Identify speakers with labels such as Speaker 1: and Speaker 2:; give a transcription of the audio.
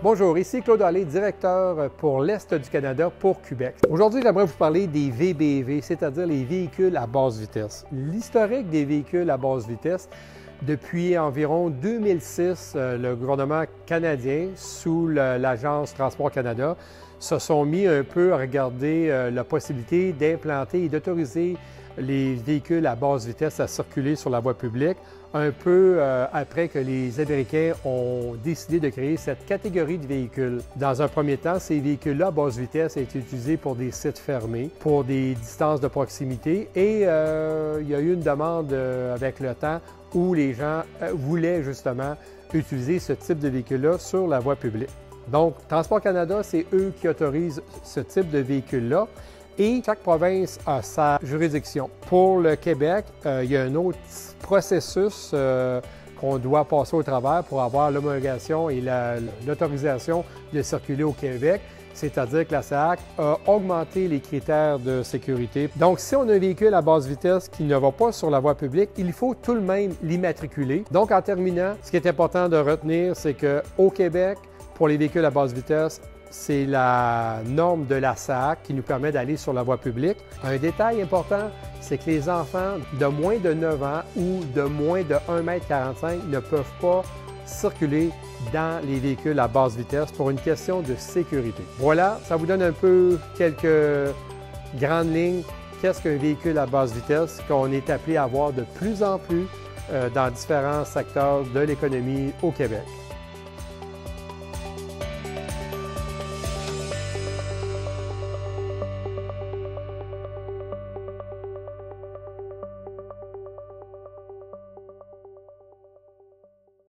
Speaker 1: Bonjour, ici Claude Allé, directeur pour l'Est du Canada pour Québec. Aujourd'hui, j'aimerais vous parler des VBV, c'est-à-dire les véhicules à basse vitesse. L'historique des véhicules à basse vitesse, depuis environ 2006, le gouvernement canadien, sous l'Agence Transport Canada, se sont mis un peu à regarder la possibilité d'implanter et d'autoriser les véhicules à basse vitesse à circuler sur la voie publique, un peu après que les Américains ont décidé de créer cette catégorie de véhicules. Dans un premier temps, ces véhicules-là à basse vitesse étaient utilisés pour des sites fermés, pour des distances de proximité et il y a eu une demande avec le temps où les gens voulaient justement utiliser ce type de véhicule-là sur la voie publique. Donc, Transport Canada, c'est eux qui autorisent ce type de véhicule-là. Et chaque province a sa juridiction. Pour le Québec, il y a un autre processus qu'on doit passer au travers pour avoir l'homologation et l'autorisation de circuler au Québec. C'est-à-dire que la SAAQ a augmenté les critères de sécurité. Donc, si on a un véhicule à basse vitesse qui ne va pas sur la voie publique, il faut tout de même l'immatriculer. Donc, en terminant, ce qui est important de retenir, c'est qu'au Québec, pour les véhicules à basse vitesse, c'est la norme de la SAAQ qui nous permet d'aller sur la voie publique. Un détail important, c'est que les enfants de moins de 9 ans ou de moins de 1,45 m ne peuvent pas circuler dans les véhicules à basse vitesse pour une question de sécurité. Voilà, ça vous donne un peu quelques grandes lignes. Qu'est-ce qu'un véhicule à basse vitesse qu'on est appelé à voir de plus en plus dans différents secteurs de l'économie au Québec.